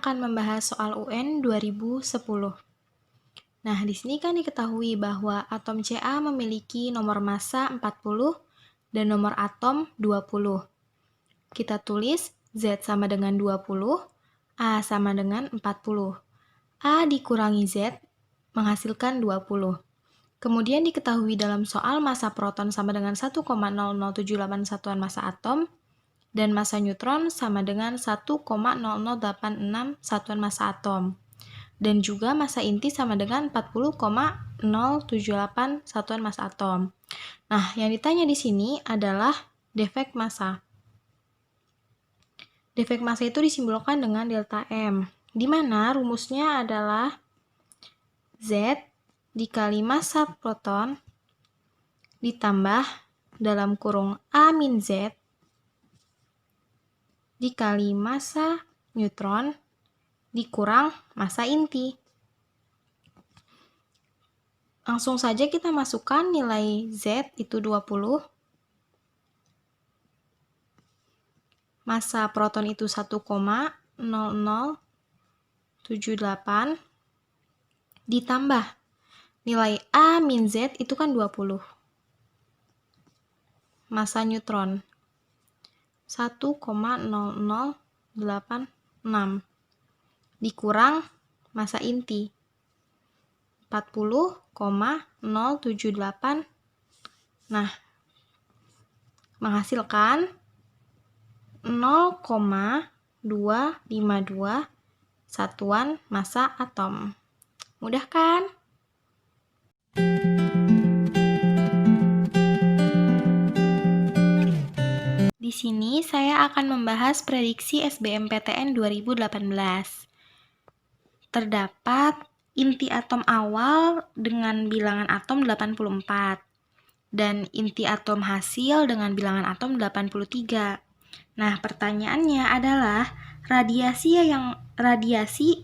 akan membahas soal UN 2010. Nah, di sini kan diketahui bahwa atom Ca memiliki nomor massa 40 dan nomor atom 20. Kita tulis Z sama dengan 20, A sama dengan 40. A dikurangi Z menghasilkan 20. Kemudian diketahui dalam soal massa proton sama dengan 1,00781 satuan massa atom, dan massa neutron sama dengan 1,0086 satuan massa atom. Dan juga massa inti sama dengan 40,078 satuan massa atom. Nah, yang ditanya di sini adalah defek massa. Defek massa itu disimbolkan dengan delta M, di mana rumusnya adalah Z dikali massa proton ditambah dalam kurung A min Z dikali massa neutron dikurang massa inti. Langsung saja kita masukkan nilai Z itu 20. Massa proton itu 1,0078 ditambah nilai A min Z itu kan 20. Massa neutron 1,0086 dikurang massa inti 40,078. Nah, menghasilkan 0,252 satuan massa atom. Mudah kan? Di sini saya akan membahas prediksi SBMPTN 2018. Terdapat inti atom awal dengan bilangan atom 84 dan inti atom hasil dengan bilangan atom 83. Nah, pertanyaannya adalah radiasi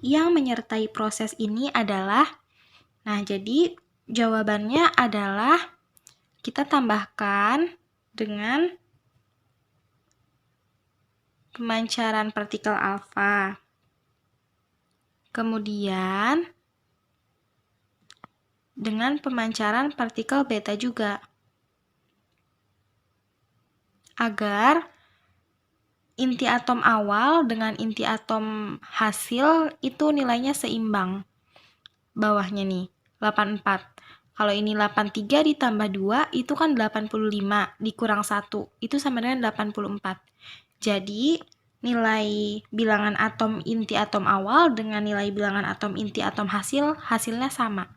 yang menyertai proses ini adalah, nah jadi jawabannya adalah kita tambahkan dengan pemancaran partikel alfa. Kemudian dengan pemancaran partikel beta juga. Agar inti atom awal dengan inti atom hasil itu nilainya seimbang. Bawahnya nih, 84. Kalau ini 83 ditambah 2, itu kan 85, dikurang 1, itu sama dengan 84. Jadi, nilai bilangan atom inti atom awal dengan nilai bilangan atom inti atom hasilnya sama.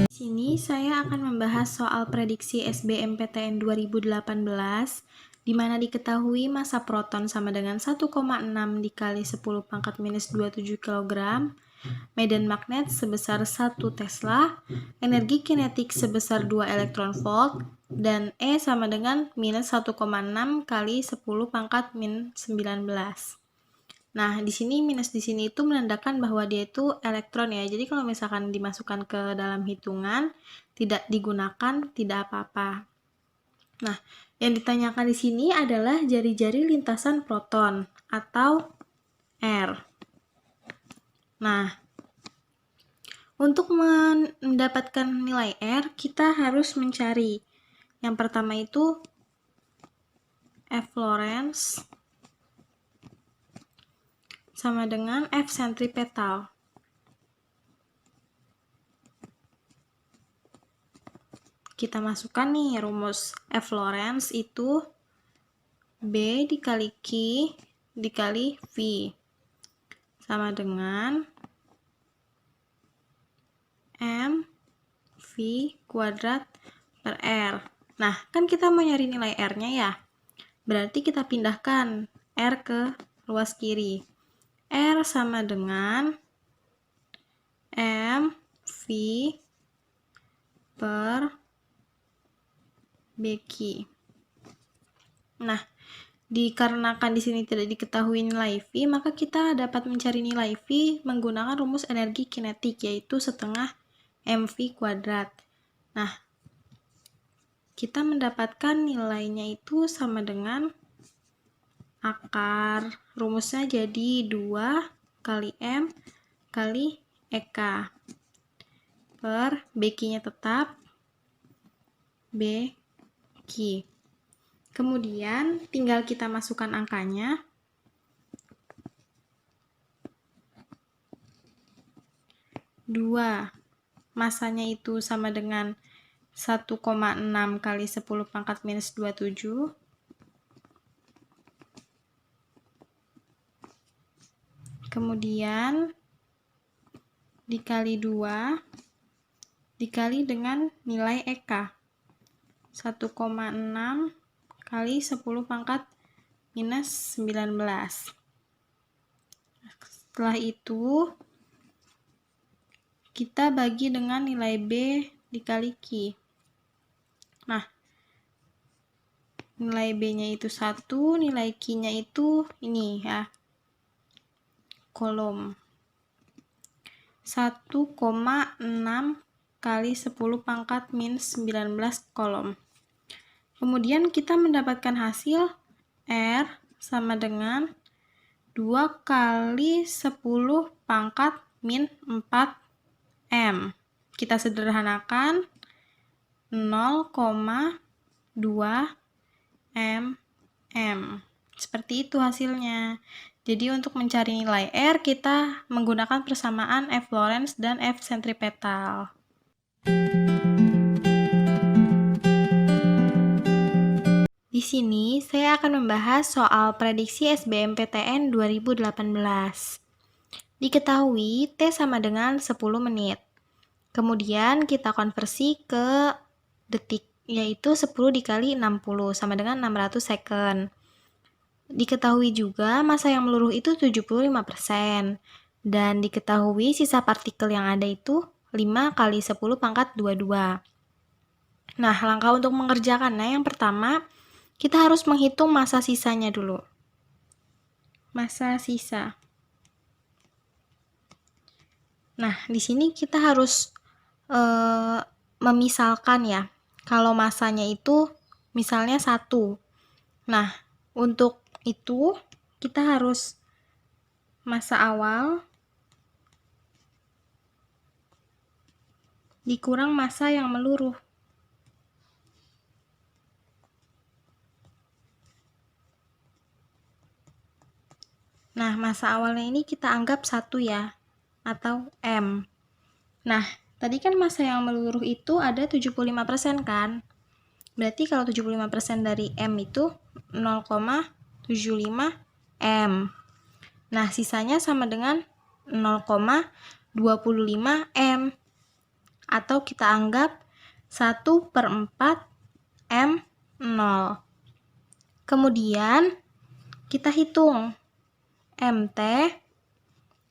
Di sini saya akan membahas soal prediksi SBMPTN 2018, di mana diketahui massa proton sama dengan 1,6 dikali 10 pangkat minus 27 kg, medan magnet sebesar 1 Tesla, energi kinetik sebesar 2 elektron volt, dan E sama dengan minus 1,6 kali 10 pangkat min 19. Nah, di sini minus di sini itu menandakan bahwa dia itu elektron ya. Jadi kalau misalkan dimasukkan ke dalam hitungan, tidak digunakan, tidak apa-apa. Nah, yang ditanyakan di sini adalah jari-jari lintasan proton atau R. Nah, untuk mendapatkan nilai R, kita harus mencari. Yang pertama itu F Lorentz sama dengan F sentripetal. Kita masukkan nih rumus F Lorentz itu B dikali Q dikali V sama dengan M V kuadrat per R. Nah, kan kita mau nyari nilai R-nya ya. Berarti kita pindahkan R ke ruas kiri. R sama dengan M V per BQ. Nah, dikarenakan di sini tidak diketahui nilai V, maka kita dapat mencari nilai V menggunakan rumus energi kinetik, yaitu setengah mv kuadrat. Nah, kita mendapatkan nilainya itu sama dengan akar. Rumusnya jadi 2 kali M kali EK per BQ-nya tetap BQ. Kemudian tinggal kita masukkan angkanya. 2 masanya itu sama dengan 1,6 kali 10 pangkat minus 27. Kemudian dikali 2 dikali dengan nilai EK. 1,6 kali 10 pangkat minus 19. Setelah itu kita bagi dengan nilai B dikali Q. Nah, nilai B-nya itu 1, nilai Q-nya itu ini ya, kolom. 1,6 kali 10 pangkat minus 19 kolom. Kemudian kita mendapatkan hasil R sama dengan 2 kali 10 pangkat min 4 M. Kita sederhanakan 0,2 mm. Seperti itu hasilnya. Jadi untuk mencari nilai R, kita menggunakan persamaan F Lorentz dan F sentripetal. Di sini saya akan membahas soal prediksi SBMPTN 2018. Diketahui T sama dengan 10 menit. Kemudian kita konversi ke detik, yaitu 10 dikali 60 sama dengan 600 second. Diketahui juga massa yang meluruh itu 75%. Dan diketahui sisa partikel yang ada itu 5 kali 10 pangkat 22. Nah, langkah untuk mengerjakannya yang pertama, kita harus menghitung massa sisanya dulu. Massa sisa. Nah, di sini kita harus memisalkan ya. Kalau massanya itu misalnya 1. Nah, untuk itu kita harus massa awal dikurang massa yang meluruh. Nah, massa awalnya ini kita anggap 1 ya, atau M. Nah, tadi kan massa yang meluruh itu ada 75% kan? Berarti kalau 75% dari M itu 0,75 M. Nah, sisanya sama dengan 0,25 M. Atau kita anggap 1/4 M0. Kemudian, kita hitung MT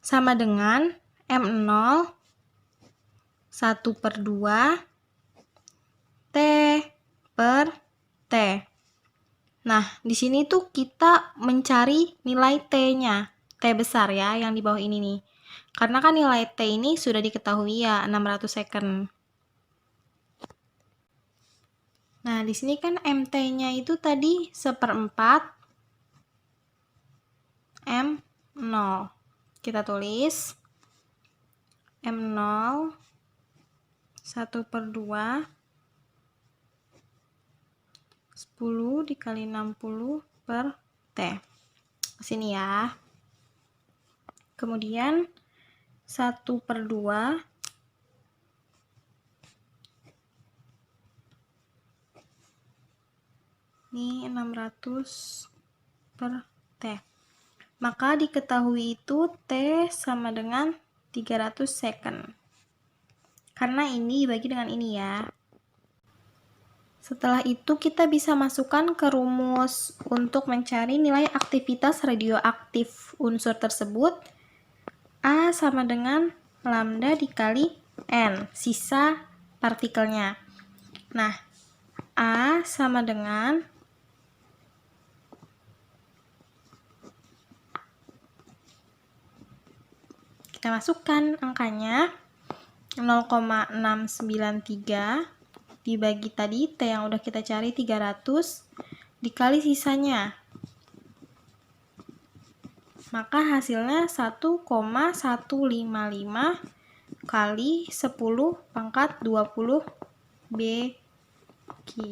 sama dengan M0 1/2 T per T. Nah, di sini tuh kita mencari nilai T-nya. T besar ya, yang di bawah ini nih. Karena kan nilai T ini sudah diketahui ya, 600 second. Nah, di sini kan MT-nya itu tadi 1/4 M0. Kita tulis M0 1/2 10 dikali 60 per T. Sini ya. Kemudian 1/2 ini 600 per T. Maka diketahui itu T sama dengan 300 second. Karena ini dibagi dengan ini ya. Setelah itu kita bisa masukkan ke rumus untuk mencari nilai aktivitas radioaktif unsur tersebut. A sama dengan lambda dikali N, sisa partikelnya. Nah, A sama dengan kita masukkan angkanya 0,693 dibagi tadi T yang udah kita cari 300 dikali sisanya. Maka hasilnya 1,155 kali 10 pangkat 20 bagi.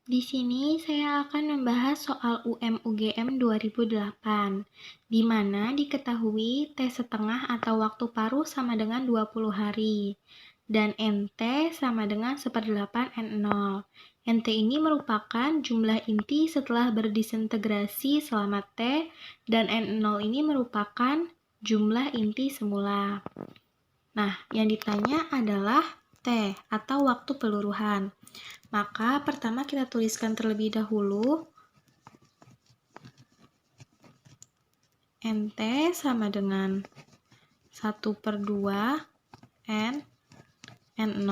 Di sini saya akan membahas soal UM-UGM 2008, di mana diketahui T setengah atau waktu paruh sama dengan 20 hari, dan NT sama dengan 1/8 N0. NT ini merupakan jumlah inti setelah berdisintegrasi selama T, dan N0 ini merupakan jumlah inti semula. Nah, yang ditanya adalah T atau waktu peluruhan. Maka pertama kita tuliskan terlebih dahulu NT sama dengan 1/2 N0.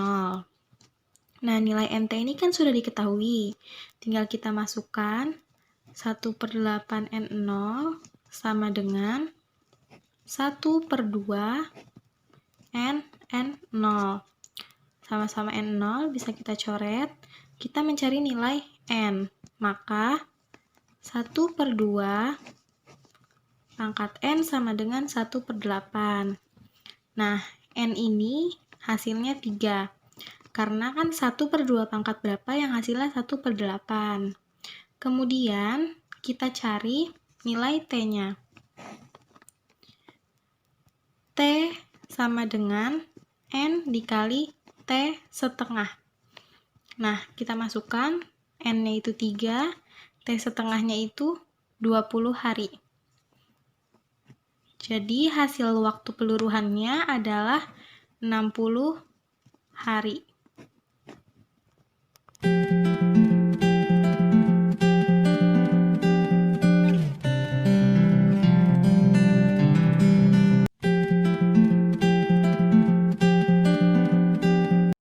Nah, nilai NT ini kan sudah diketahui. Tinggal kita masukkan 1/8 N0 sama dengan 1/2 N0. Sama-sama N0 bisa kita coret. Kita mencari nilai N. Maka 1/2 pangkat N sama dengan 1/8. Nah, N ini hasilnya 3. Karena kan 1/2 pangkat berapa yang hasilnya 1/8. Kemudian kita cari nilai T-nya. T sama dengan N dikali T setengah. Nah, kita masukkan N-nya itu 3, T setengahnya itu 20 hari. Jadi, hasil waktu peluruhannya adalah 60 hari.